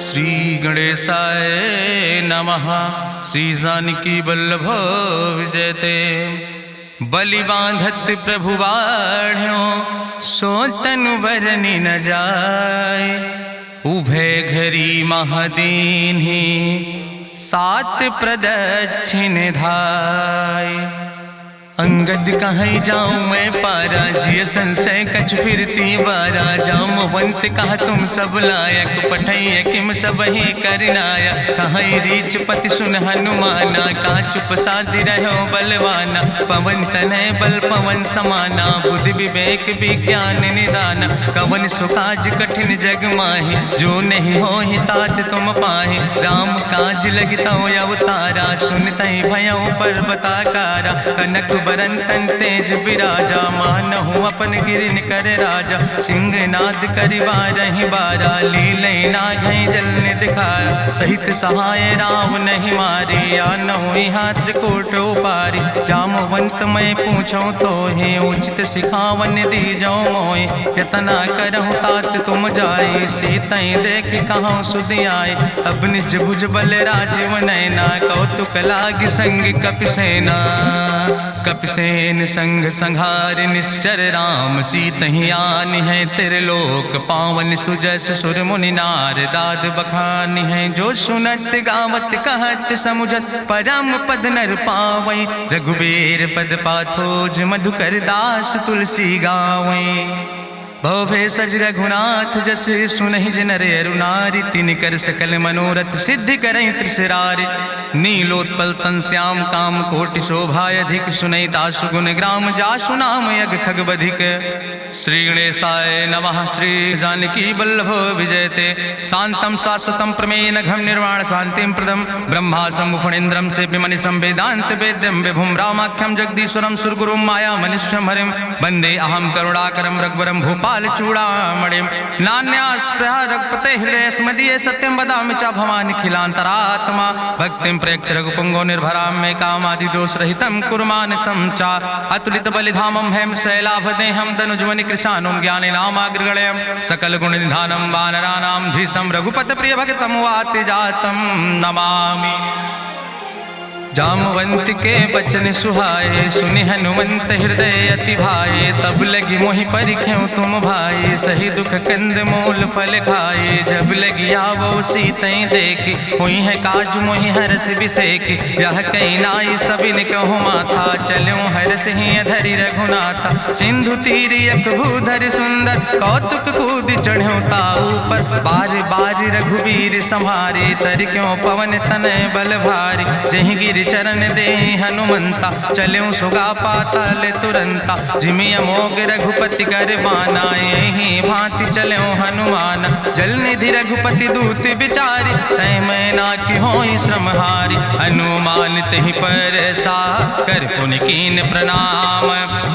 श्री गणेशाय नमः। श्री जानकी वल्लभ विजयते। बलि बांधत प्रभु बाढ़ो सो तनु बरनि न जाय। उभय घरी महादीन्हि सात प्रदक्षिण धाय। अंगद कहीं जाऊं मैं पारा जिय संशय कछ फिरती बारा। जामवंत कहा तुम सब लायक पठैय किम सब ही करनाया। कहीं रीच पति सुन हनुमाना कहा चुप साधि रहो बलवाना। पवन तनय बल पवन समाना बुद्धि विवेक विज्ञान निदाना। कवन सुकाज कठिन जग माहि जो नहीं हो ही तात तुम पाहि। राम काज लगता अवतारा सुनतहि भयो पर्वताकारा। कनक बरन तन तेज बिराजा मानहु अपन गिरिन कर राजा। सिंह नाद करिवा रही बारा लीले नागई जल दिखारा। सहित सहाय राम नहीं मारे आनहु हाथ कोट पारी। जामवंत मैं पूछो तो हे उचित सिखावन दी जाओ मोय। यतना करहु तात तुम जाए सीतई देख कहूँ सुध आए। अब निज भुज बल राजीव नैना कौतुक लाग संग कपिसेना। कपिसेन संग संहार निश्चर राम सीतहि आनि है त्रिलोक पावन। सुजस सुर मुनि नार दाद बखानि है। जो सुनत गावत कहत समुझत परम पद नर पावै। रघुबीर पद पाथोज मधुकर दास तुलसी गावै। भवे सज रघुनाथ जस सुनहि जिनर अरुनारि। तिनकर सकल मनोरथ सिद्धि करहि त्रिसरारि। नीलोत्पल तन श्याम काम कोटि शोभाय अधिक। सुनहि दासु गुण ग्राम जासु नाम यज्ञ खग बधिक। श्री गणेशाय नमः। श्री जानकी वल्लभ विजयते। शांतम शाश्वतम प्रमेय नघम निर्वाण शांतिम प्रदम। ब्रह्मा शंभु फणीन्द्रम सेव्यमणि संवेदांत वेद्यम विभुम रामाख्यम जगदीश्वरम सुरगुरुम माया मनुष्यम हरिम। वंदे अहम करुणाकरम रघुवरम भूपाल चूड़ामणिम। नान्यास्पृहा रघुपते हृदय स्मदीये सत्यम वदामि च भवानि खिलांतरात्मा। भक्तिम प्रेक्ष रघुपुंगो निर्भराम मे कामादि दोष रहितम कुर्मान समचा। अतुलित बलिधामम हेम शैलाभदेहम दनुजवनि कृशानुम ज्ञाने नामाग्रगणयम। सकल गुण निधानम वानराणाम धीसम रघुपत प्रिय भक्तम वाति जातम नमामि। जामवंत के बचन सुहाए सुनि हनुमंत हृदय अति भाए। तब लगी मोहि परिख्यों तुम भाई सही दुख कंद मूल फल खाए। जब लगी आवो सीतई देखी हुई है काज मोहि हरस बिसेखी। यह कई नाई सबिन कहु माथा चलूं हरस ही अधरि रघुनाथा। सिंधु तीर यक भूधर सुंदर कौतुक कूद चढ़्यो ताऊ पर। बार बार रघुबीर संहारे तर क्यों पवन तनय बल भारी। जहि गिर चरण दे हनुमंता चल्यों सुगा पाताल तुरंता। जिमि अमोघ रघुपति कर बाना यही भांति चल्यों हनुमान। जल निधि रघुपति दूत बिचारी तय मैं ना कि होई श्रमहारी। हनुमान तहि पर सा कर पुनि कीन प्रणाम।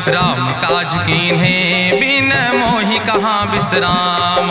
राम काज कीन्हे बिन मोहि कहाँ विश्राम।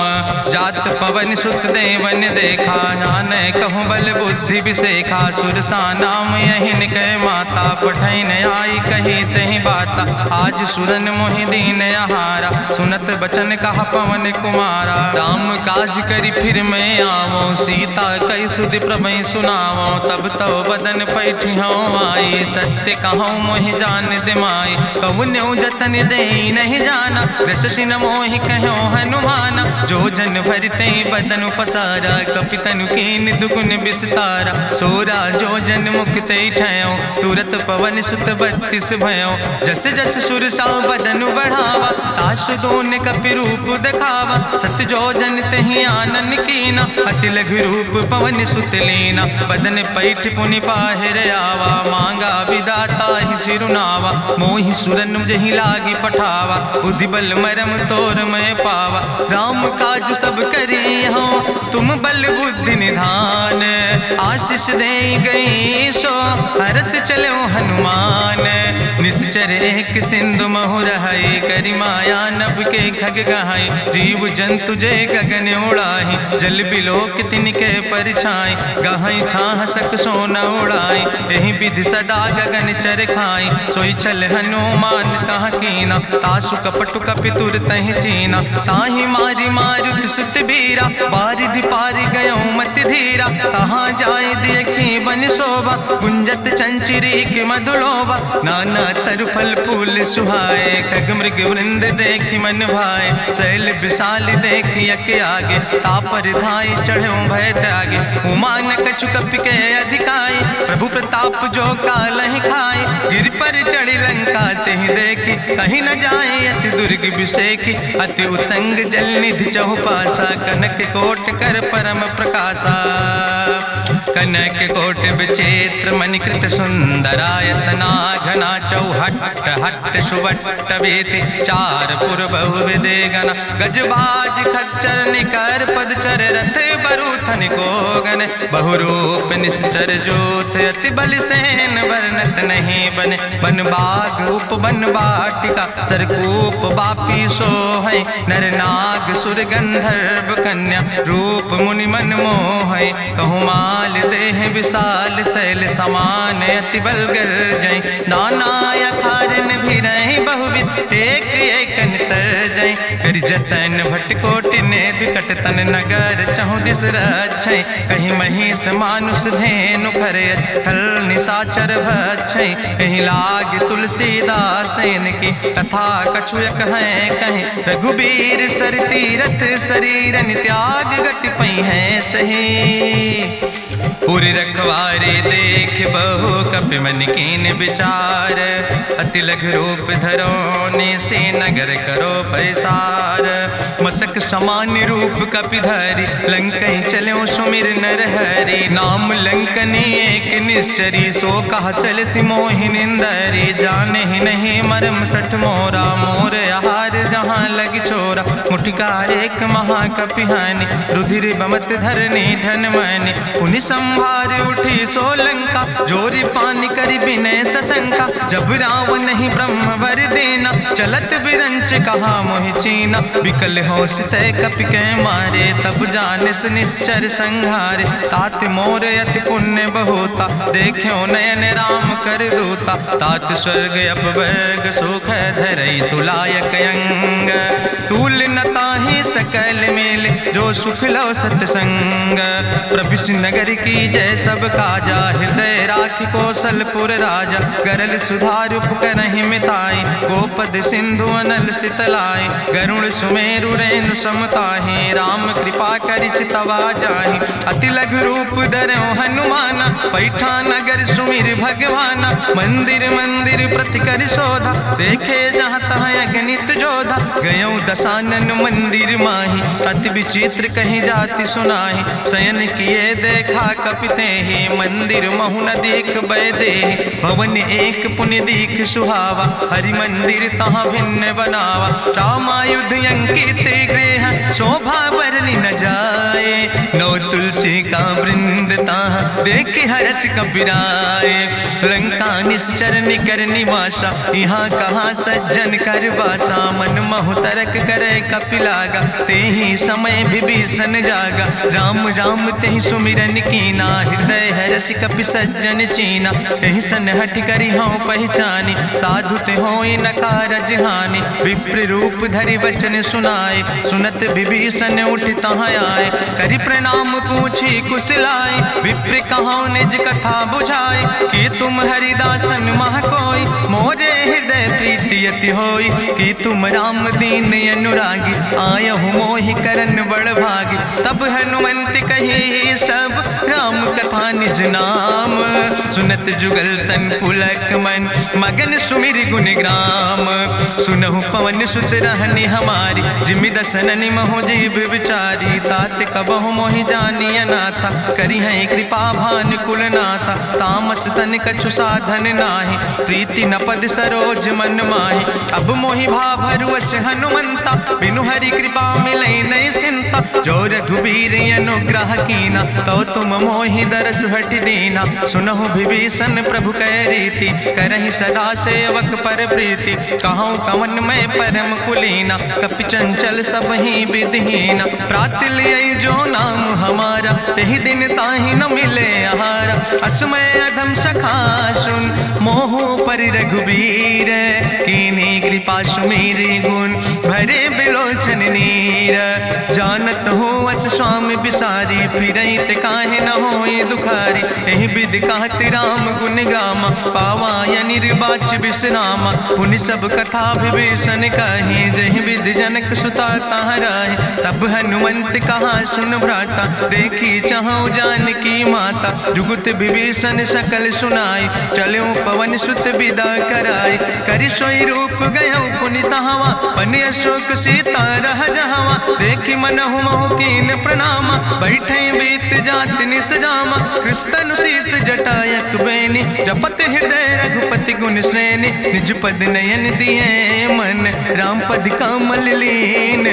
जात पवन सुत देवन देखा नानय कहूँ बल बुद्धि विसेखा। सुरसा नाम यहिन कह माता पठैन आई कही तहि बाता। आज सुरन मोहि दीन आहारा सुनत बचन कहा पवन कुमारा। राम काज करी फिर मैं आवो सीता कई सुधि प्रभु सुनावो। तब तो बदन पैठी हूँ आई सत्य कहूँ मोहि जान दिमाई। कहुन्यु जतन दे नहीं जाना रससिन मोहि कहो हनुमाना। जो जन भरते बदन पसारा कपितनु कीन दुगुन विस्तारा। सोरा जो जन मुक्ते ठयो तुरत पवन सुत 32 भयो। जस जस सुरसा बदन बढ़ावा तासु दोन कपि रूप दिखावा। सत जो जन तहि आनन कीना अति लघु रूप पवन सुत लीना। बदन पैठ पुनि पाहिर आवा मांगा विदाता ही सिरुनावा। मोहि सुरन जहि लागी पठावा बुद्धि बल मरम तोर मैं पावा। राम काज सब करी हो तुम बल बुद्धि निधान। आशीष दे गई सो हरस चलो हनुमान। निश्चर एक सिंधु महु रहाई करी माया नभ के खग गहाई। जीव जंतु जे गगन उड़ाही जल बिलोक तिनके परछाई। गहाई छाह सक सोना उड़ाई यही विधि सदा गगन चर खाई। सोई चल हनुमान तहाँ कीना तासु कपटु कपि तुर तहि चीना। ताहि मारी मारुत सुत बीरा बारिधि पारि गयो मति धीरा, कहाँ जाए देखी बन शोभा, गुंजत चंचरी की मधुलोभा, नाना तरु फल फूल सुहाए, खग मृग वृंद देखी मन भाए, शैल विशाल देखी यके आगे, तापर धाय चढ़ो भय त्यागे, उमान कछु कपि के अधिकाई, प्रभु प्रताप जो कालहि खाए, गिर पर चढ़ी लंका तेहि देखी, कहीं न जाए अति दुर्ग विषेखी, अति उतंग जल निधि चहुपासा, कनक कोट कर परम प्रकाशा, कनक कोट विचित्र मणिकृत सुंदरायतना, घना चौहट्ट हट्ट सुवट्ट वेति, चार पुर बहु विदे गण, गजबाज खच्चर निकर पदचर, रथ बरूथन को गण, बहुरूप निश्चर जोत, अति बल सेन वर्णत नहीं बने, बन बाग उप बन बाटिका, सरकूप बापी सोहै, नर नाग सुर गंधर्व कन्या, रूप मुनि मन मोहै, कहूँ माल देह विशाल शैल समान, अति बल गर्जै, नाना अखारन भी रही बहुविध, एक एक तर जय, कर जतन भटकोटि ने विकट तन नगर, चहु दिस रक्षै, कहीं महिष मानुष धेनु खरे, खल निशाचर भक्षै, कहीं लाग तुलसीदास इनकी, कथा कछुयक है कहीं, रघुबीर सर तीरथ शरीरन त्याग गति पई है सही, पूरी रखवारे देख बहु कपि मन कीन विचार, अति लघु रूप धरोने से नगर करो पैसार, मसक समान रूप कपि धरि, लंकई चलो सुमिर नर हरि, नाम लंकनी एक निश्चरी, सो कहा चल सिमोहि निंदरी, जाने ही नहीं मरम सठ मोरा, मोर आहार जहाँ लग चोरा, मुठिकार एक महाकपि हानि, रुधिर बमत धरनी धन मनि, पुनि संभार उठी सोलंका, जोरी पानी करी विनय सशंका, जब रावण नहीं ब्रह्म वर देना, चलत बिरंच कहा मोहि चीना, विकल होश तय कपि के मारे, तब जानिस निश्चर संहारे, तात मोर अति पुण्य बहुता, देख्यो नयन राम कर दूता, तात स्वर्ग अपवर्ग सुख धरई तुलायक अंग, तूल न ताहि सकल मेल, जो सुख लो सत्संग, प्रभिस नगर की जय सब काजा, हृदय राखि कौशलपुर राजा, गरल सुधार उपकरहि मिताई, गोपद सिंधु अनल सितलाई, गरुड़ सुमेरु रेणु समताहि, राम कृपा करि चितवा जाहि, अति लघु रूप धरौ हनुमाना, पैठा नगर सुमिर भगवाना, मंदिर मंदिर प्रति कर शोधा, देखे जहाँ तहाँ अगणित जोधा, गयौ दशानन मंदिर माही, अति विचित्र कहीं जाति सुनाही, शयन किए देखा कपिते ही, मंदिर महु न देख बैदे, भवन एक पुण्य दीख सुहावा, हरि मंदिर तहाँ भिन्न बनावा, रामायुध अंकित गृह, शोभा बरली न जाए, नौ तुलसी का वृंद तहाँ देख हरस कपिराए, लंका निश्चर निकर निवासा, यहाँ कहाँ सज्जन कर बासा, मन महु तरक करे कपिलागा, ते ही समय विभीषण जागा, राम राम तेहि सुमिरन कीना, हृदय हरस कपि सज्जन चीना, तेहि सन हठ करी हूँ पहचानी, साधु ते होई न कारज हानि, विप्र रूप धरि वचन सुनाए, सुनत विभीषण उठ तहाँ आए, करि प्रणाम पूछी कुशलाए, विप्र कहाँ निज कथा बुझाए, कि तुम हरिदासन मह कोई, मोरे हृदय प्रीति अति होई, कि तुम राम दीन अनुरागी, आयहु मोहि करन बड़ भागी, तब हनुमंत कही सब राम कथा निज नाम, सुनत जुगल तन पुलक मन, मगन सुमिर गुण ग्राम, सुनहु पवन सुत रहनी हमारी, जिमि दसननि महु जीव विचारी, तात कबहु मोहि जानी अनाथा, करी है कृपा भान कुल नाथा, तामस तन कछु साधन नाही, प्रीति न पद सरोज मन माही, अब मोहि भाभरुवश हनुमंता, बिनु हरि कृपा मिलै नहीं सिंता, जो रघुबीर अनुग्रह कीना, तो तुम मोहि दरस हट दीना, सुनहु विभीषण प्रभु कै रीति, करहि सदा सेवक पर प्रीति, कहूँ कवन में परम कुलीना, कपि चंचल सब ही विधिहीना, प्रात लिय जो नाम हमारा, तेहि दिन ताहि न मिले आहारा, असमय अधम सखा सुन, मोहु पर रघुबीर, कीन्ही कृपा सुमेरि गुण, भरे बिलोचन नीर, जानत हो अस स्वामी बिसारी, फिरई ते काहे न होई दुखारी। एहि विधि कहत राम गुण गामा, पावा निर्बाच विश्रामा। पुनि सब कथा विभीषण कही, जहि विधि जनक सुता कहाँ रहे। तब हनुमंत कहा सुन भ्राता, देखी चाहूँ जानकी माता। जुगुत विभीषण सकल सुनाई, चलो पवन सुत विदा कराई। करि सोई रूप गयो पुनि तहवा, बन अशोक सीता रह जहवा। देखी मनहु महु कीन प्रणामा, बैठे बीत जात निस जामा। कृष्ण शीस जटायक बेनी, जपत हृदय रघुपति गुण श्रेणी। निज पद नयन दिए मन, राम पद कमल लीन।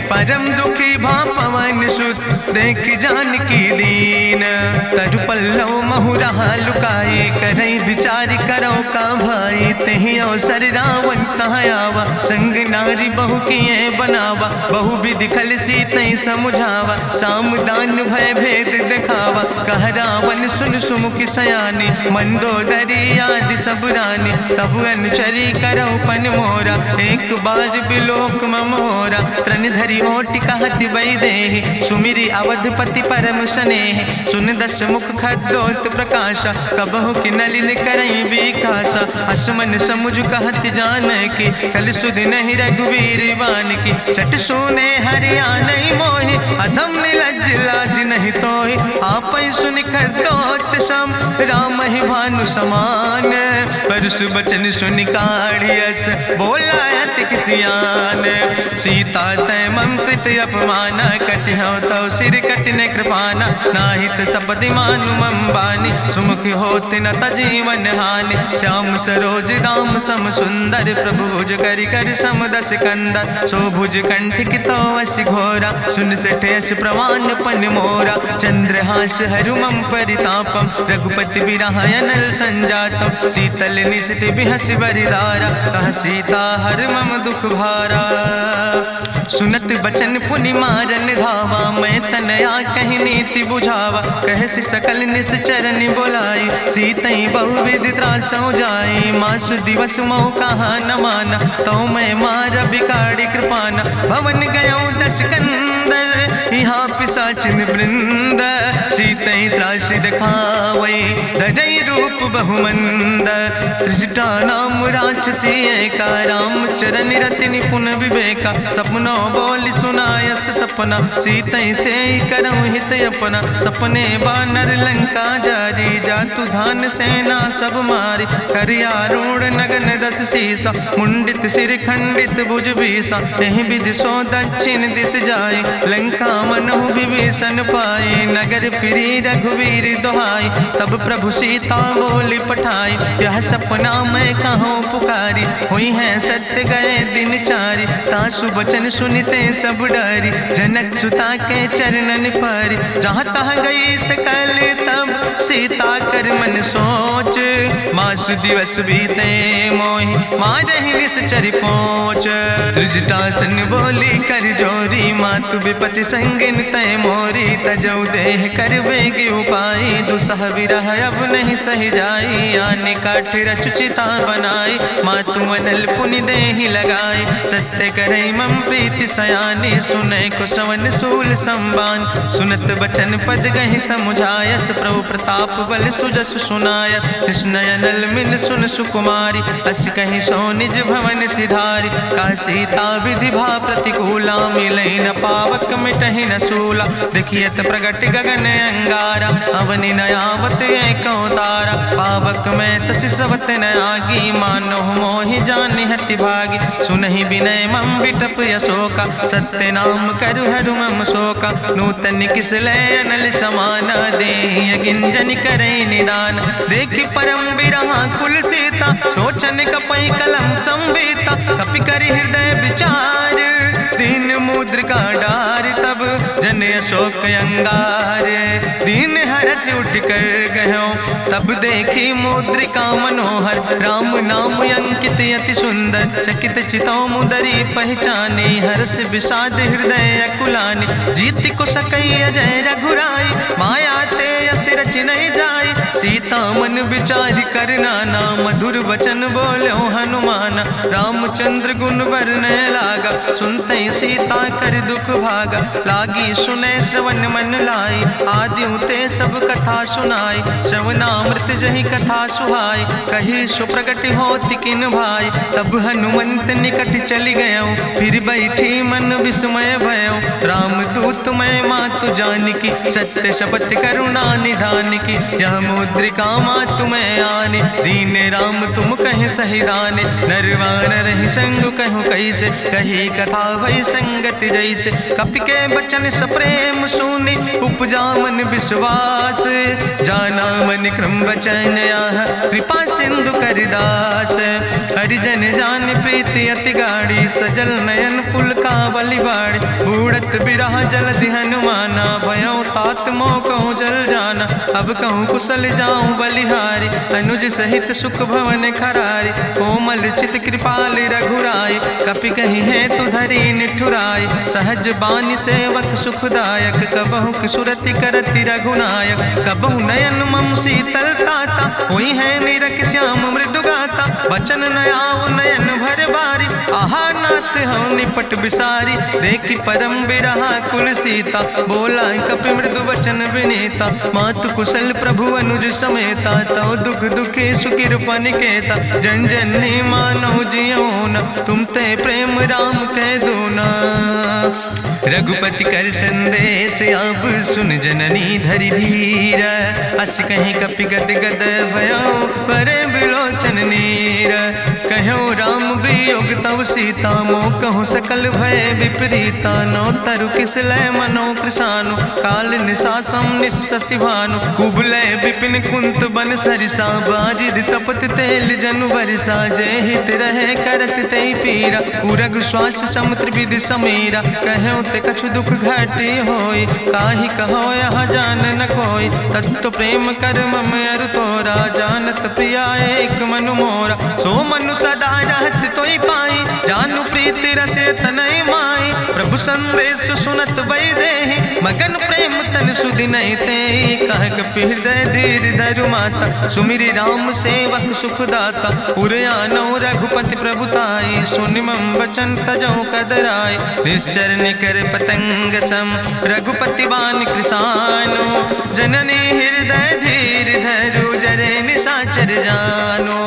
परम दुखी भा पवन सुत, देख जानकी दीन। तरु पल्लव महु रहा लुकाई, करई विचार करो का भाई। तेहि अवसर रावण तहाँ आवा, संग नारी बहु किए बनावा। बहु विधि खल सीतै समुझावा, साम दान भय भेद दिखावा। कह रावण सुन सुमुखी सयानी, मंदोदरी आदि सब रानी। तब अनुचरी करो पन मोरा, एक बार बिलोक ममोरा। त्रन धरि ओटि कहत बई देहि, सुमिरी अवधपति परम स्नेह। सुन दस मुख खद्योत प्रकाशा, कबहु कि नलिन करई बिकासा। असमन समुझ कहत जानकी, कल सुध नहीं रघुवीर बान की। सट सुने हरियाणई मोहि, अधम निलज्ज लाज नहीं तोहि। आपै सुनि खद्योत सम, राम ही भानु समान। परसु बचन सुनि काढ़ियस, बोला अति किसियान। सीता तै मम कृत अपमाना, कटिहौ तौ सिर कटिन कृपाना। नाहित सपदि मानु मम बानी, सुमुख होत न तजीवन हानि। श्याम सरोज दाम सम सुंदर, प्रभु भुज करि कर सम दस कंदर। सो भुज कंठ कितो अस घोरा, सुन सठेस प्रमाण पन मोरा। चंद्रहास हरु मम परितापम, रघुपति बिरहायनल संजातम। शीतल निशित बिहस बरिदारा, कह सीता हर मम दुख भारा। सुनत बचन पुनि मारन धावा, मैं तनया कहि नीति बुझावा। कहसि सकल निश्चरन बोलाई, सीतई बहुविधि त्रासौ जाई। मासु दिवस मोह कहा न माना, तो मैं मार बिकाड़ी कृपाना। भवन गयो दस कंदर, यहाँ पिशाचिन वृंद। सीतई त्रास दिखावई, धजई रूप बहुमंद। त्रिजटा नाम राक्षसी एका, राम चरण रति निपुण विवेका। सपनो बोल सुनायस सपना, सीतई से करऊँ हित अपना। सपने बानर लंका जारी, जातु धान सेना सब मारी। करियारूढ़ नगन दस सीसा, मुंडित सिर खंडित भुज बीसा। एहि विधि सो दक्षिण दिस जाय, लंका मनहु विभीषण पाए। नगर फिरी रघुवीर दोहाई, तब प्रभु सीता बोली पठाई। यह सपना मैं कहूँ पुकारी, हुई है सत्य गए दिन चारी। तासु बचन सुनते सब डरी, जनक सुता के चरणन पर। जहाँ तहाँ गई सकल तब, सीता कर मन सोच। मासु दिवस बीते मोहि, मारहि निश्चर पहुँच। त्रिजटासन बोली कर जोरी, मातु विपति संगिन तय मोरी। तजौ देह कर बेगी उपाय, दुसह विरह अब नहीं सही जाई। आने काठ रचुचिता बनाई, मातु मनल पुनि देहि लगाई। सत्य करई मम प्रीति सयानी, सुनै को श्रवण सूल संबान। सुनत बचन पद गहि समुझायस, प्रभु प्रताप बल सुजस सुनाय। कृष्णयनल मिन सुन सुकुमारी, अस कहि सो निज भवन सिधारी। का सीता विधि भा प्रतिकूला, मिलै न पावक मिटहि न सूला। देखियत प्रगट गगन अंगारा, अवनि नयावत एको तारा। पावक में शशि स्रवत न आगी, मानो मोहि जानि हति भागी। सुनहि विनय मम विटप यशोका, सत्य नाम करु हरु मम शोका। नूतन किस लय अनल समाना, देहि गिंजन करई निदान। देखि परम बिरहा कुल सीता, सोचन कपई कलम संवेता। कपि करि हृदय विचार, दीन मुद्रिका डार। तब जन अशोक अंगार, दीन हरस उठ कर गयो। तब देखी मुद्रिका मनोहर, राम नाम अंकित अति सुंदर। चकित चितौ मुदरी पहचानी, हर्ष विषाद हृदय अकुलानी। जीत को सकई अजय रघुराई, माया ते यस रच नहीं जाई। सीता मन विचार कर नाना, मधुर वचन बोलो हनुमाना। रामचंद्र गुण वरने लागा, सुनते सीता कर दुख भागा, लागी सुने श्रवण मन लाई, आदियों ते सब कथा सुनाई, श्रवणामृत जही कथा सुहाई, कही सुप्रगट होति किन भाई, तब हनुमंत निकट चली गयो, फिर बैठी मन विस्मय भयो, राम दूत मैं मातु जानकी, सत्य शपथ करुणा निधान की, यह मुद्रिका मातु मैं आने, दीन राम तुम कहे सही दाने, नरवान रही संग कहूँ कैसे, कही कथा भई संगति जैसे, कपि के बचन सप्रेम सुनी, उपजा मन विश्वास, जाना मन क्रम वचन आह, कृपा सिंधु करिदास, हरिजन जान प्रीति अति गाड़ी, सजल नयन पुलकावली बाड़ी, बूढ़त बिरह जलधि हनुमाना, भयो तात मोह कहूँ जल जाना, अब कहूँ कुशल जाऊँ बलिहारी, अनुज सहित सुख भवन खरारी, कोमल चित कृपाल रघुराई, कपि कही है तु धरी निठुराई, सहज बानी सेवक सुखदायक, कबहु किशुरति करति रघुनायक, कबहु नयन मम शीतल ताता, हुई है निरख श्याम मृदु गाता, बचन नयाव नयन भर बारी, आहा नाथ हम निपट बिसारी, देखी परम बिरहा कुल सीता, बोला कपि मृदु वचन विनीता, मातु कुशल प्रभु अनुज समेता, तव दुख दुखी सुकृपा निकेता, जन जननी मानो जियो न, तुम ते प्रेम राम कह दो ना, रघुपति कर संदेश अब सुन जननी धरि धीर, अस कहीं कपि गद गद भयो परे बिलोचन नीर, कहो राम वियोग तव सीता, मोह कहूँ सकल भय विपरीता, नौ तरु किस लय मनो कृशानु, काल निशासम निशि भानु, कुबलय विपिन कुंत बन सरिसा, बाजिद तपत तेल जनु बरिसा, जय हित रहे करत ते पीरा, उरग श्वास समुद्र विधि समीरा, कहो ते कछु दुख घटी होई, काहि कहो यहाँ जान न कोई, तत्व प्रेम कर मम अरु तोरा, जानत प्रिया एक मनु मोरा, सो मनु सदा रहत तोई पाई, जानु प्रीति रसे तनय माई, प्रभु संदेश सुनत वै देहि, मगन प्रेम तन सुधि नहीं ते, कह कपि हृदय धीर धरु माता, सुमिरि राम सेवक सुखदाता, उरयानो रघुपति प्रभुताई, सुनि मम वचन तजौ कदराई, निश्चर निकर पतंग सम, रघुपति बान कृसानो, जननी हृदय धीर धरु जरे निशाचर जानो,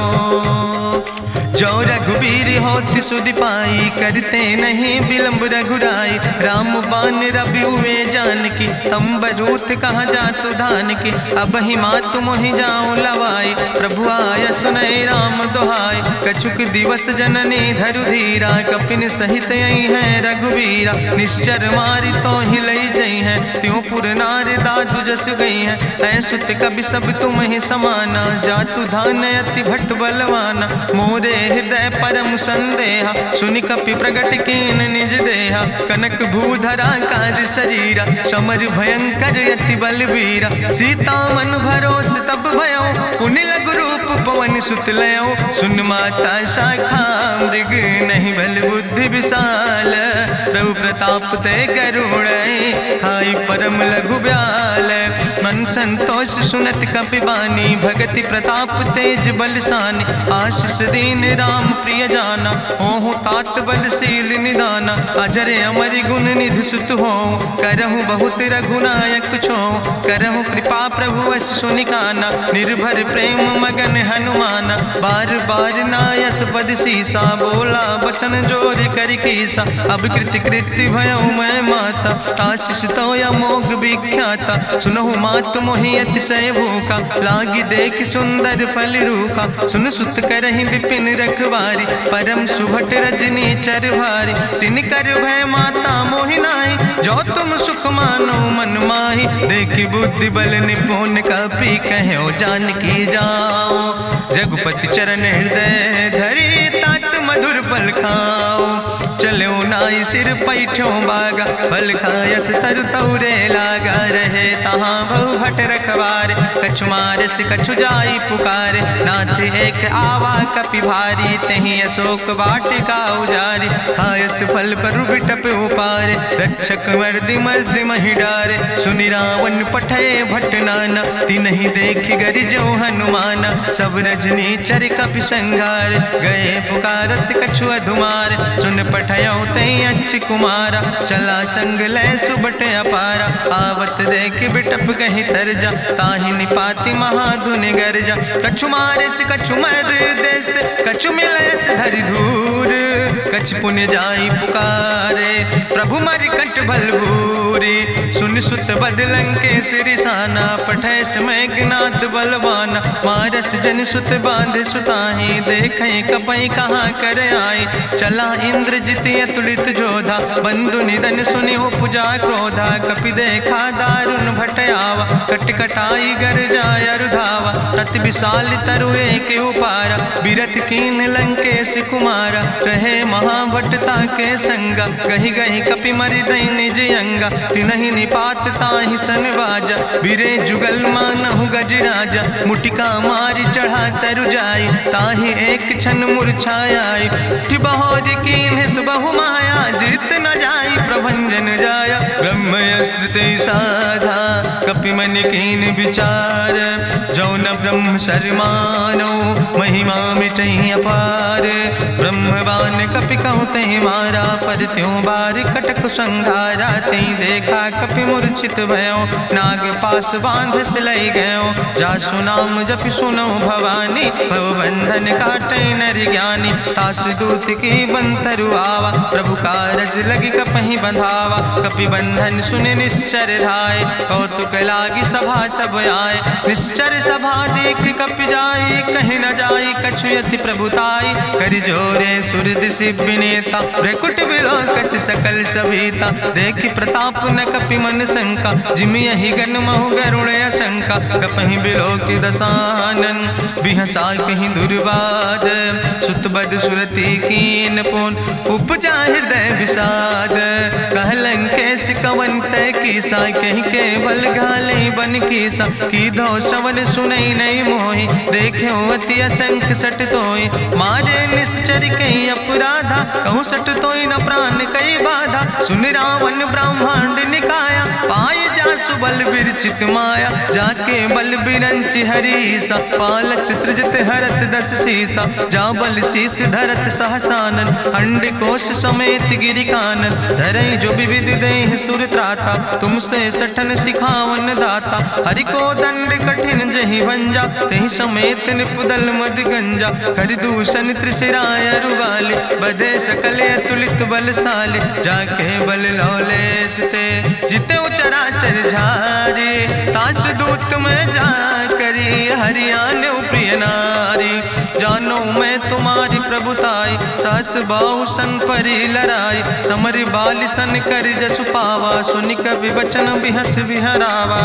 जो रघुवीर होति सुधि पाई, करते नहीं विलंब रघुराई, राम बान रवि हुए जानकी, तंबरूथ कहाँ जातु धान की, अब ही मातु मोहि जाऊँ लवाई, प्रभु आय सुनय राम दुहाई, कछुक दिवस जननी धरु धीरा, कपिन सहित यही है रघुवीरा, निश्चर मारी तो ही लई जई है, त्यों पुर नार दादु जस गई है, ऐसुत कभी सब तुम ही समाना, जातु धान अति भट्ट बलवाना, मोरे हृदय परम संदेहा, सुनि कपि प्रगट कीन निज देहा, कनक भूधरा काज शरीरा, समर भयंकर यति बलवीरा, सीता मन भरोस तब भयो, पुनि लघु रूप पवन सुत लयो, सुन माता शाखा मृग नहीं बल बुद्धि विशाल, प्रभु प्रताप ते गरुड़ खाई परम लघु ब्याल, मन संतोष सुनत कपि बानी, भगति प्रताप तेज बलसानी, आशीष दीन राम प्रिय जाना, ओहु तात बलशील निदाना, अजर अमर गुण निधि सुत हो, करहु बहुत रघुनायक छो, करहु कृपा प्रभु वश सुनिकाना, निर्भर प्रेम मगन हनुमाना, बार बार नायस पद सीसा, बोला बचन जोर कर कीसा, अब कृति कृति भयो मैं माता, आशीष तो अमोघ विख्याता, सुनहु मातु मोहि अतिशय भूखा, लागी देख सुंदर फल रूखा, सुन सुत करहि विपिन रखवारी, परम सुभट रजनी चर भारी, तिन कर भय माता मोहि नाहि, जो तुम सुख मानो मन माहि, देखि बुद्धि बल निपुण कपि कहो जानकी जाओ, रघुपति चरण हृदय धरि तात मधुर फल खाओ, चलो नाई सिर पैठो बागा, फल खायस तरु तौरे लागा, रहे तहाँ बहु भट रखवारे। कछु मारस कछु जाई पुकारे, नाथ एक आवा कपि भारी। तहीं अशोक वाटिका उजारी, खायस फल पर बिटप उपारे। रक्षक मर्दि मर्दि महि डारे, सुनि रावण पठय भट नाना। तिन्हि देखि गरिजौ हनुमाना, सब रजनी चर कपि संघार। गए पुकारत कछु अधुमार, सुन पठयौ तई अच्छ कुमारा। चला संग लय सुबट अपारा, आवत देख बिटप कहीं तरजा। ताहि निपाति महाधुनि गर्जा, कछु मारिस कछु मर देस। कछु मिलयस धरि धूर, कछ पुण्य जाई पुकारे। प्रभु मरि कंठ भल भूरी, सुन सुत बद लंकेश रिसाना। पठय समय ज्ञात बलवाना, मारस जन सुत बांध सुताहि। देखें कपई कहाँ कर आए, चला इंद्रजित अतुलित जोधा। बंधु निधन सुनि उपजा क्रोधा, कपि देखा दारुण भट आवा। कट कटाई गर जाय रुधावा, तत विशाल तरु एक उपारा। बिरथ कीन लंकेश कुमारा, रहे महाभटता के संगा। गहि गहि कपि मरि दई निज अंगा, तिन्हि निपात ताहि सन बाजा। बिरे जुगल मानहु गजराजा, मुटिका मारि चढ़ा तरु जाई। ताहि एक क्षण मूर्छाई, बहोज कीन्हिस बहु माया। जीत न जाई प्रभंजन जाया, ब्रह्मयस्त्र ते साधा। कपि मन कीन विचार, जो न ब्रह्म शर्मानो। महिमा मिटई अपार, ब्रह्मवान कपि कहु तहि मारा। पर त्यों बार कटक संघारा, तई देखा कपि मूर्छित भयो। नाग पास बांध सिलई गयो, जासु नाम जपि सुनो भवानी। भव बंधन काटई नर ज्ञानी, तासु दूत की बंतरु आवा। प्रभु कारज लगी कपहि बंधावा, कपि बंधन सुनि निश्चर धाय। कौतुक लागी सभा सब आए, निश्चर सभा देख कपि जाई। कहीं न जाई कछु यति प्रभुताई, कर जोरे सुर दिसि विनेता। भ्रकुट विलोकत सकल सभीता, देखि प्रताप न कपि मन शंका। जिमि यहि गन महु गरुण शंका, कपहि बिलोकि दसानन। बिहसा कहीं दुर्वाद, सुत बद सुरति कीन पुन। उपजा हृदय विषाद, कहलन कैस कवन तय कीसा। कहीं केवल घाले बन कीसा, की दो श्रवण सुनई नहीं मोहि। देखे अति असंख सट तोय, मारे निश्चर कई अपराधा। कहूँ सट तोय न प्राण कई बाधा, सुन रावण ब्रह्मांड निकाया। पाय जासु बल विरचित माया, जाके बल बिरंचि हरीसा। पालत सृजत हरत दस सीसा, जा बल शीस धरत सहसानन। अंड कोश समेत गिरि कानन, धरई जो विविध देह सुर त्राता। तुमसे सठन सिखावन दाता, हरि को दंड कठिन जहि भंजा। तहि समेत निपुदल मद गंजा, कर दूषण त्रिशिराय रुवाले। बधे सकल अतुलित बलशाले, जाके बल लौलेस ते। जिते चराचर झारे, तास दूत में जा करी। हरियाणा प्रिय नारी, जानो मैं तुम्हारी प्रभुताई। सास बाहु सन परी लड़ाई, समर बाल सन कर जसु पावा। सुनि कवि वचन बिहस विहरावा,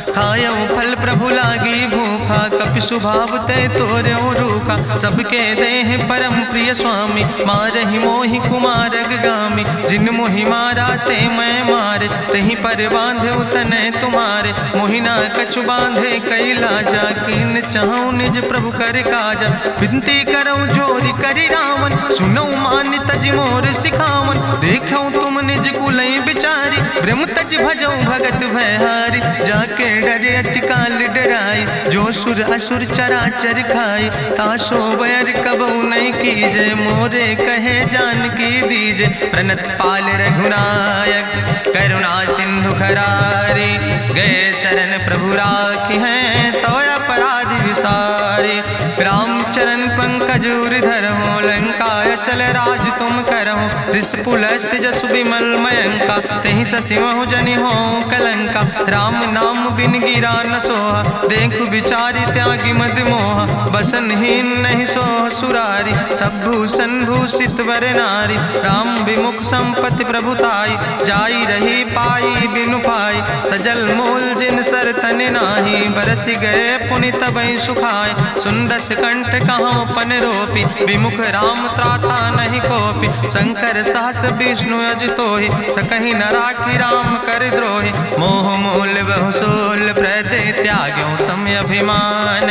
खायो फल प्रभु लागी भूखा। कपि स्वभाव ते तोर्यो रूखा, सबके देह परम प्रिय स्वामी। मारहि मोहि कुमारग गामी, जिन मोहि मारा ते मैं मारे। तहीं पर बांधे तने तुम्हारे, मोहिना कछु बांधे कई लाजा। कीन चाहूं निज प्रभु कर काजा, विनती करऊं जोरी करी रावण। सुनऊ मान तज मोर सिखावन, देखऊं तुम निज कुलई बिचारी। ब्रह्म तज भजऊं भगत भयहारी, जाके डरे अति काल डराई। जो सुर असुर चराचर खाई, तासो बैर कबऊ नहीं कीजे। मोरे कहे जान की दीजे, प्रणत पाल रघुनायक। करुणा सिंधु खरारी, गए शरण प्रभु राखी हैं। तो अपराध विसारी, रामचरण पंकज उर धरहु। लंकाय चल राज तुम करहु, रिसपुलस्त जसु विमल मयंका। तहि ससिमहु जनि हो कलंका, राम नाम बिन गिरा न सोहा। देखु विचारि त्यागी मद मोहा, बसनहीन नहीं सोह सुरारी। सब भूषण भूषित वर नारी, राम विमुख संपत्ति प्रभुताई। जाई रही पाई बिनु पाई, सजल मूल जिन सर तन नाही। बरस गए पुनि तबहि सुखाए। सुंदस कंठ कहाँ पन रोपी, विमुख राम त्राता नहीं कोपी। शंकर सहस विष्णु अजितोहि, सकहि न राखी राम कर द्रोहि। मोह मूल बहुसूल प्रदे त्याग्यो तम अभिमान।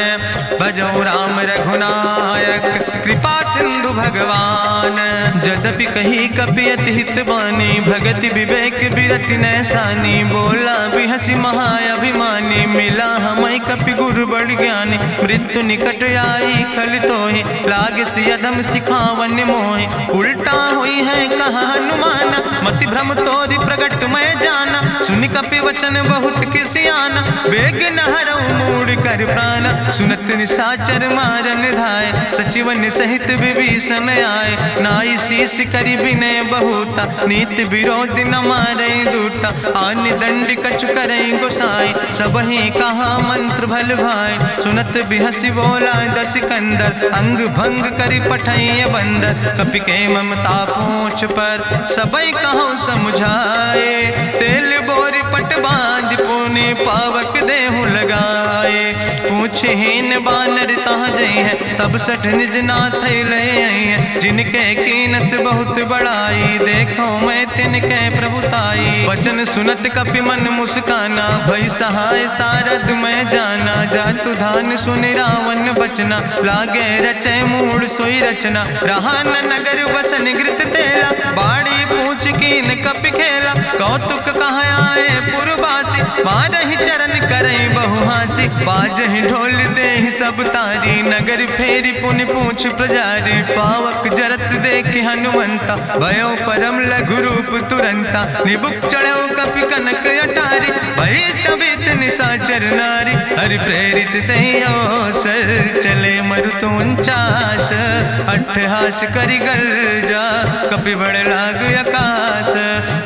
भजो राम रघुनायक कृपा सिंधु भगवान। यद्यपि कही कपि अति हित बानी, भगति विवेक बिरति नैसानी। बोला बिहसि महाअभिमानी, मिला हमै कपि गुरु बड़ ज्ञानी। मृत्यु निकट आई खल तोहि, लागे सियदम सिखावन मोहि। उल्टा हुई है कहा हनुमाना, मति भ्रम तोरि प्रगट मैं जाना। सुनि कपि वचन बहुत किसियाना, बेग न हरऊ मूढ़ कर प्राण। सुनत निशाचर मारन धाय, सचिवन सहित विभीषण आए। नाई शीस करि विनय बहुता, नीति विरोध न मारे दूता। आन दंड कछु करे गोसाई, सबहि कहा मंत्र भल भाई। सुनत बिहसि बोला दस कंदर, अंग भंग करि पठैय बंदर। कपि के ममता पूछ पर, सबई कहूँ समुझाए। तेल बोरी पट बांध पुनि पावक देहु लगाए। पूछहीन बानर तहाँ जई है, तब सठ निज नाथ ले आई है। जिनके कीनस बहुत बड़ाई, देखो मैं तिनके प्रभुताई। वचन सुनत कपि मन मुस्काना, भई सहाय सारद मैं जाना। जातु धान सुनि रावण बचना, लागे रचे मूढ़ सोई रचना। रहा न नगर बसन घृत तेला, बाड़ी पूछ कीन कपि खेला। कौतुक कहाँ आए पुरवासी, मारहि चरण करई बहु हासी। बाजहि ढोल देहि सब तारी, नगर फेरी पुनि पूछ प्रजारी। पावक जरत देख हनुमंता, भयो परम लघु रूप तुरंता। निबुक चढ़ो कपि कनक अटारी, भई सबित निशाचर नारी। हरि प्रेरित तहि अवसर, चले मरुत 49। अट्ठहास करि गर्जा, कपि बड़ लाग आकाश।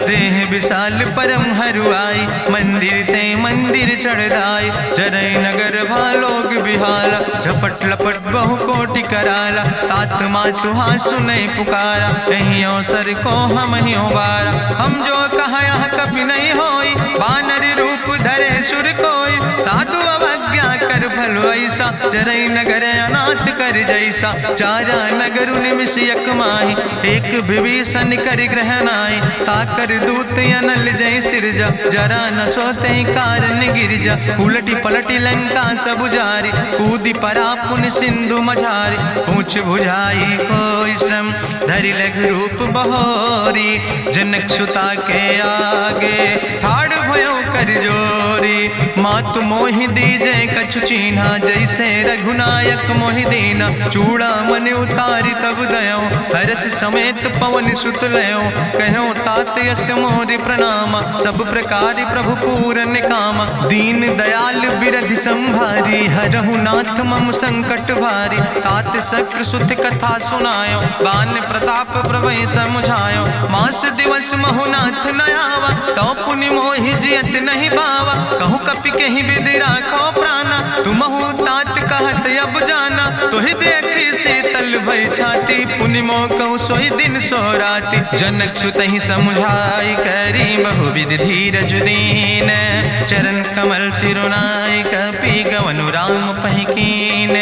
देह विशाल परम हरुआई, मंदिर ते मंदिर चढ़ाई। जरई नगर भालोग बिहाला, झपट लपट बहु कोटि कराला। तात मातु हाँ सुनै पुकारा, कहीं अवसर को हम ही उबारा। हम जो कहा यहाँ कभी नहीं होई, बानर रूप धरे सुर कोई। साधु अवज्ञा कर भल ऐसा, जरई नगर अनाथ कर जैसा। चारा नगर निमिष यक माही, एक विभीषण कर ग्रह नाई। ताकर दूत अनल जय सिरजा, जरा न सोते कारण गिरजा। उलटी पलटी लंका सब जारी, कूदी परा पुन सिंधु मझारी। पूछ बुझाई कोई श्रम, धरि लघु रूप बहोरी। जनक सुता के आगे, ठाड़ भयो कर जोरी। मातु मोहि दीजे कछु चीन्हा, जैसे रघुनायक मोहि दीना। चूड़ा मन उतारी तब दयो, हरस समेत पवन सुत लयो। कहो तात यस मोरि प्रणामा, सब प्रकार प्रभु पूरन कामा। दीन दयाल बिरधि संभारी, हरहु नाथ मम संकट भारी। तात शक्र सुत कथा सुनायो, बान प्रताप प्रभय समुझायो। मास दिवस महु नाथ न आवा, तो पुनि मोहि जियत नहीं बावा। कहूँ कपि कहीं विधि राखो प्राणा, तुमहु तात कहत अब जाना। तुहि देखी शीतल भई छाती, पुनि मोह कहूँ सोई दिन सो राति। जनक सुतहि समुझाई, करी बहुविधि धीरज दीन। चरण कमल सिरुनाई, कपि गवनु राम पहि कीन।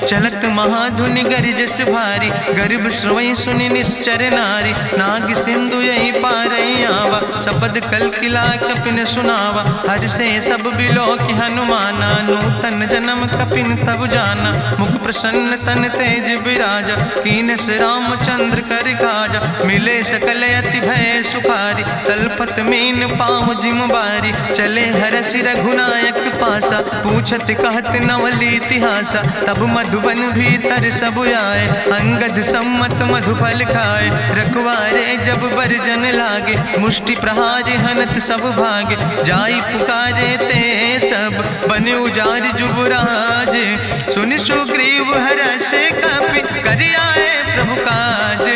चलत महाधुनि गरिजस भारी, गर्भ श्रोई सुनि निश्चर नारी। नाग सिंधु यही पारई आवा, सबद कल किला कपिन सुनावा। हर से सब बिलो कि हनुमाना, नूतन जन्म कपिन तब जाना। मुख प्रसन्न तन तेज विराजा, कीनस रामचंद्र कर काजा। मिले सकल अति भय सुखारी, तलपत मीन पाँव जिम बारी। चले हरसि रघुनायक पासा, पूछत कहत नवल इतिहासा। तब मधुबन भीतर सब आए, अंगद सम्मत मधुफल खाए। रखवारे जब बरजन लागे, मुष्टि प्रहारे हनत सब भागे। जाई पुकारे ते सब, बने उजार जुबराज। सुनि सुग्रीव हर्षे कपि, करि आए प्रभु काज।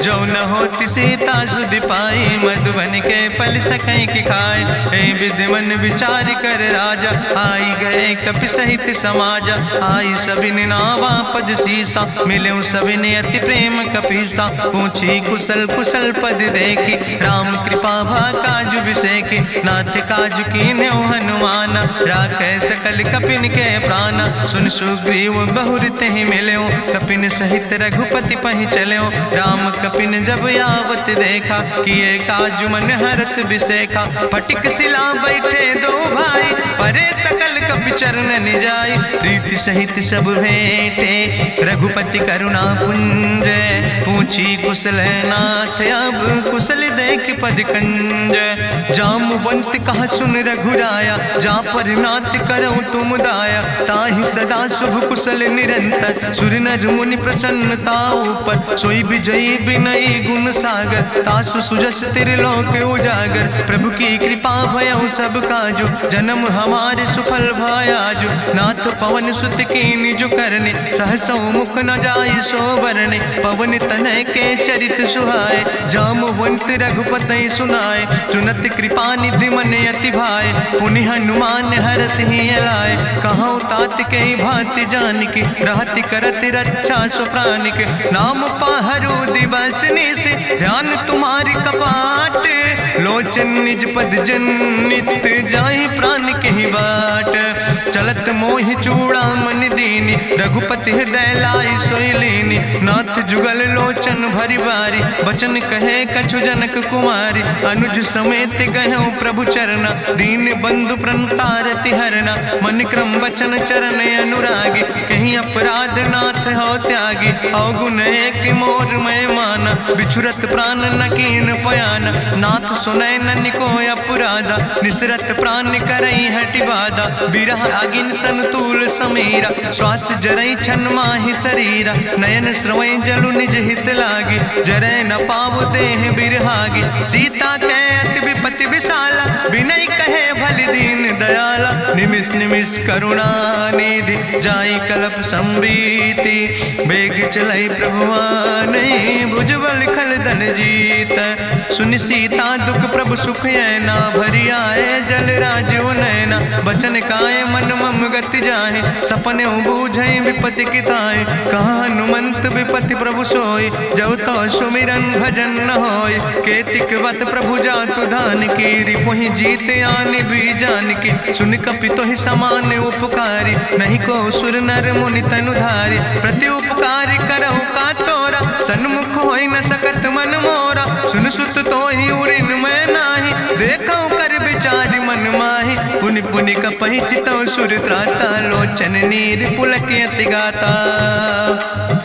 जो न होति सीता सुध पाई, मधुबन के फल सकैं की खाए। ए विधि मन विचार कर राजा, आई गए कपि सहित समाजा। आई सबिन नावा पद सीसा, मिले सबिन अति प्रेम कपीसा। पूछी कुशल कुशल पद देखी, राम कृपा भा काजु विसेखी। नाथ काजु कीन्हे हनुमान, राखै सकल कपिन के प्राण। सुन सुग्रीव बहुर तेहि मिल्यो, कपिन सहित रघुपति पहि चल्यो। राम कपिन जब आवत देखा, किए काजु मन हरस विसेखा। फटिक सिला बैठे दो भाई, परे सकल कपि चरण जाय। प्रीति सहित सब भेंटे, रघुपति करुणा पुंज। पूछी कुशल नाथ, अब कुशल देख पद कंज। जामवंत कहा सुन रघुराया, जा पर नाथ करऊं तुम दाया। ताहि सदा शुभ कुशल निरंतर, सुर नर मुनि प्रसन्नता ऊपर। सोई विजयी विनयी गुण सागर, तासु सुजस त्रिलोक उजागर। प्रभु की कृपा भयउ सब काजु, जन्म हमारे सुफल भयाजु। नाथ पवन सुत कीन्हि जो करने, सहसौ मुख न जाय सो बरने। पवन तनय के चरित सुहाए, जामवंत रघुपति सुनाए। चुनत कृपा निधि मन अति भाए, पुनि हनुमान हरषि लाए। कहौं तात के भांति जानकी, रहति करत रक्षा सो प्राणिक। नाम पाहरु दिवस निश, ध्यान तुम्हारी कपाट। लोचन निज पद जनित, जाहि प्राण के ही बाट। चलत मोहि चूड़ामणि दीनी, रघुपति हृदय लाई सोई लीनी। नाथ जुगल लोचन भरि बारी, बचन कहे कछु जनक कुमारी। अनुज समेत गहऊँ प्रभु चरना, दीन बंधु प्रणतारति हरना। मन क्रम वचन चरण अनुरागी, कहीं अपराध नाथ हो त्यागी। अवगुण एक मोर मैं माना, बिछुरत प्राण न कीन पयाना। नाथ सुनय ननि को अपराधा, निसरत प्राण करई हटि बाधा। बिरह अगिन तन तूल समीरा, श्वास जरई छन माहि शरीरा। नयन श्रवई जलु निज हित लागी, जरय न पाव देह बिरहागी। सीता के अति विपति विशाला, विनय कहे भलि दीन दयाला। निमिष निमिष करुणा निधि, जाई कलप संबीति। बेग चलई प्रभुआनहि, भुजबल खल धन जीत। सुनि सीता दुख प्रभु सुख ऐना, भरि आए जल राजो नैना। बचन काए मन मम गति जाहे, सपने बूझई विपति किताए। कहा हनुमंत विपति प्रभु सोई, जब तो सुमिरन भजन न होय। केतिक वत प्रभु जातु धान की, रिपुहि जीत आने भी जान की। सुन कपि तोहि समान उपकारी, नहीं को सुर नर मुनि तनु धारी। प्रति उपकारी करहु का तोरा, सन्मुख होई न सकत मन मोरा। सुन सुत तोहि उरिन मैं नाही, देखौ कर विचार मन माहि। पुनि पुनि कपहि चितौ सुर त्राता, लोचन नीर पुलक अति गाता।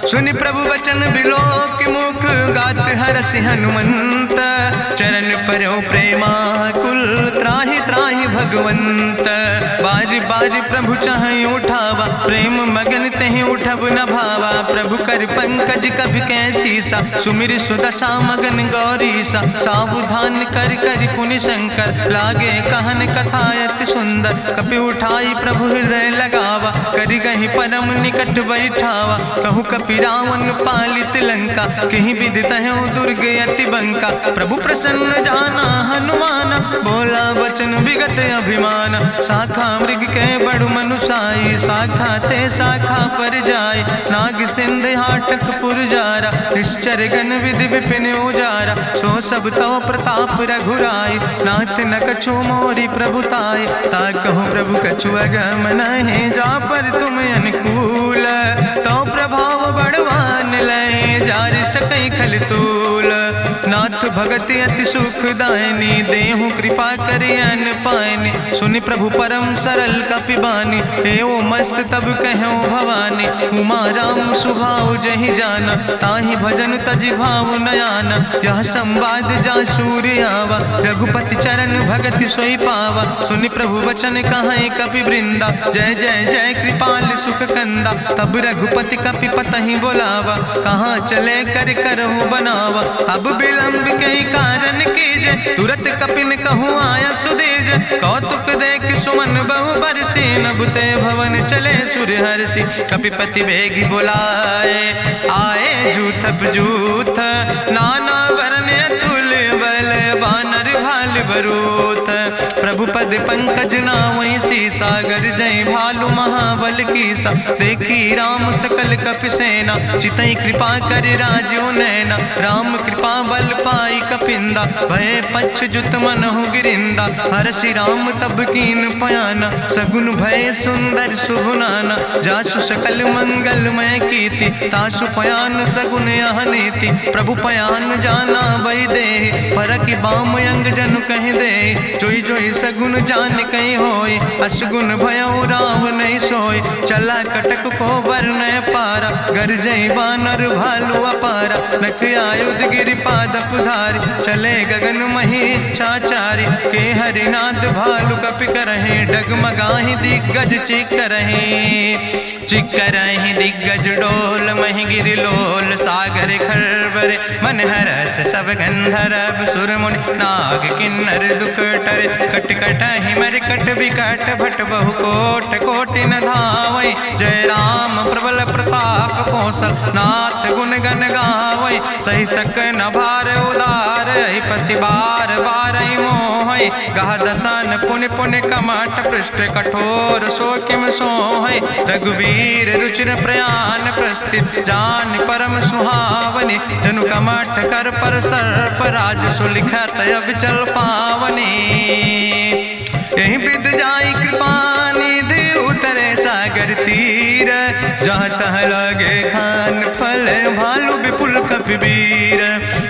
सुनि प्रभु वचन बिलोक मुख, गात हरषि हनुमंत। चरण परौ प्रेमाकुल, त्राहि त्राहि भगवंत। बाज बाज प्रभु चाहि उठावा, प्रेम मगन तेहि उठब न भावा। प्रभु कर पंकज कभि कैसीसा, सुमिर सुदशा मगन गौरीसा। सावधान कर कर पुनि शंकर, लागे कहन कथा अति सुंदर। कपि उठाई प्रभु हृदय लगावा, करि गहि परम निकट बैठावा। कहु कपि रावण पालित लंका, कहि विधि तहु दुर्ग अति बंका। प्रभु प्रसन्न जाना हनुमाना, बोला वचन विगत अभिमान। शाखा मृग के बड़ु मनुसाई, शाखा ते शाखा पर जाय। नाग सिंध हाटक पुरजारा, निश्चर गण विधि विपिन उजारा। सो सब तव प्रताप रघुराई, नाथ न कछु मोरी प्रभुताई। ताकहु प्रभु कछु अगम नहीं, जा पर तुम अनुकूल। तो प्रभाव बड़वान लय, जार सकई खल तूल। नाथ भगति अति सुखदायनी, देहु कृपा करि अन पायनि। सुनि प्रभु परम सरल कपिबानी, एवं मस्त तब कहूँ भवानी। उमा राम सुभाव जहि जाना, ताहि भजन तजि भाव नयाना। यह संवाद जा सूर्य आवा, रघुपति चरण भगति सोई पावा। सुनि प्रभु वचन कहाई कपि वृंदा, जय जय जय कृपाल सुख कंदा। तब रघुपति कपि पतहि बोलावा, कहाँ चले कर करहु बनावा। अब विलंब कई कारण कीजे, तुरत कपिन कहूँ आया सुदेज। कौतुक देख सुमन बहु बरसी, नभते भवन चले सूर्य हर्षि। कपिपति बेगी बुलाए, आए जूथ जूथ नाना वरने बरूथ। प्रभु पद पंकज नावै सी सागर जय भालु महाबल की सा। देखी राम सकल कपि सेना चितई कृपा कर राजो नैना। राम कृपा बल पाई कपिंदा भय पछ जुत मनहु गिरिंदा। हरषि राम तब कीन पयाना सगुन भय सुंदर शुभ नाना। जासु सकल मंगलमय कीर्ति तासु पयान सगुन यह नीति। प्रभु पयान जाना भई दे परखि बाम अंग जनु कहि दे। जोई जोई सगुन जान कहीं होय असगुन भयो राम नहीं सोय। चला कटक को वर्ण पारा गरजई बानर भालू अपारा। नख आयुध गिरि पादप धारी चले गगन मही इच्छाचारी। के हरिनाद भालु कपि करहि डगमगाहि दिग्गज चिकरहि दिग्गज डोल महि गिरि लोल। सागर खरबरे मन हरस सब गंधर्व सुर मुनि नाग किन्नर दुख टरे। कट कटहि मरकट विकट भट बहु कोट कोटि न धावै। जय राम प्रबल प्रताप कौशल नाथ गुण गण गावै। सही सक न भार उदार पति बार बार मोहै। गह दसन पुनि पुनि कमठ पृष्ठ कठोर सो किम सोहै। रघुवीर रुचिर प्रयाण प्रस्थित जान परम सुहावनी। जनु कमठ कर पर सर्प राज सुलिखत अविचल पावनी। यही विद जाई कृपा निधि उतरे सागर तीर। जहाँ तह लगे खान फल भालू विपुल कपिवीर।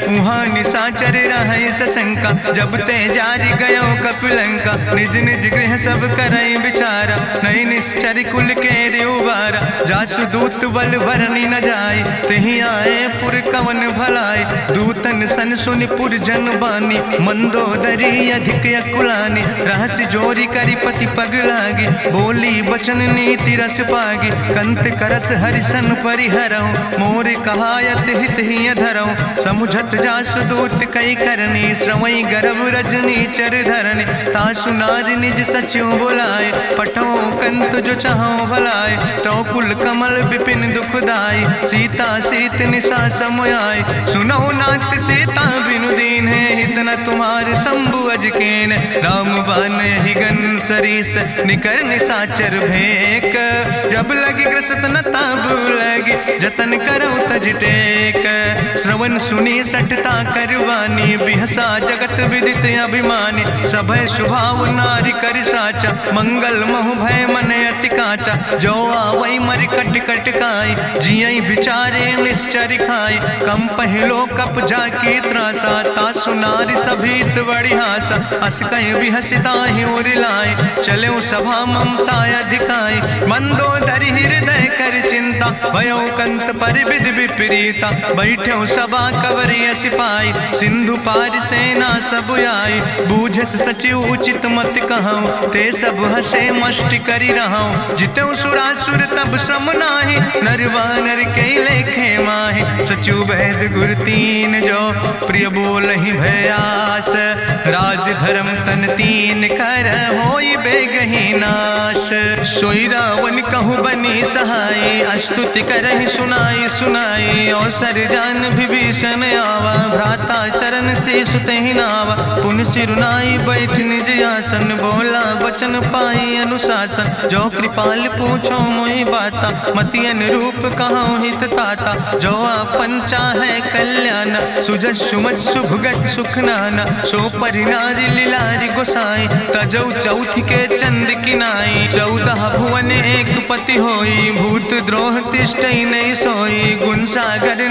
उहाँ निशाचर रहै सशंका जब ते जारी गयो कपिलंका। निज निज गृह सब करई विचारा नहीं निश्चर कुल के उबारा। जासु दूत बल भरनी न जाय तेहि आए पुर कवन भलाई। दूतन सन सुनि पुर जन बानी मंदोदरी अधिक अकुलानी। रहस्य जोरी करी पति पग लागी बोली बचन नीति रस पागी। कंत करस हरिसन परिहरऊँ मोर कहायत हित ही धरऊँ। समुझत जासु दूत कई करनी श्रवई गर्भ रजनी चर धरनी। तासु नाज निज सचिव बुलाए पठो कंत जो चाहो भलाए। तो कुल कमल विपिन दुखदाई सीता सीत निशा समयाय। सुनो नाथ सीता बिनु दीन है हित न तुम्हार शंभु अजकेन। राम बान ही गन सरीस निकर निशाचर भेक। जब लगी ग्रसत न तब लगी जतन करो तज टेक। श्रवण सुनी सटता करवानी बिहसा जगत विदित अभिमानी। सभय स्वभाव नारी कर साचा मंगल महु भय मन अति काचा। जो आवै मर कट कट काई जियई बिचारे निश्चर खाई। कम पहलो कप जाकी त्रासा तासु नारी सभीत बड़ी हासा। अस कहीं बिहसिता ही उरिलाए चले सभा ममता अधिकाई। मंदोदरी हृदय कर चिंता भयो कंत पर विधि विपरीता। बैठो सभा कवरिय सिपाही सिंधु पार सेना सब आई। बूझस सचिव उचित मत कहूँ ते सब हसे मष्ट करी रहूँ। जितऊ सुरासुर तब श्रम नाही नर वानर के लेखे माहि। सचिव वैद गुर तीन जो प्रिय बोल ही भयास। राज धर्म तन तीन कर होई बेगही नाश। सोई रावण कहूँ बनी सहाय अस्तुति करहि सुनाई सुनाई। अवसर जान विभीषण आवा भ्राता चरण से सुतहि नावा। पुन सिरुनाई बैठ निज आसन बोला वचन पाई अनुशासन। जो कृपाल पूछो मोहि बाता मति अनुरूप कहूँ हित ताता। जो आपन चाहे कल्याण सुजस सुमत सुभगत सुख नाना। सो परिनारी लीलारी गोसाई तजौ चौथ के चंद किनाई। 14 भुवन एक पति होई भूत द्रोह तिष्ठई नहीं सोई। गुण सागर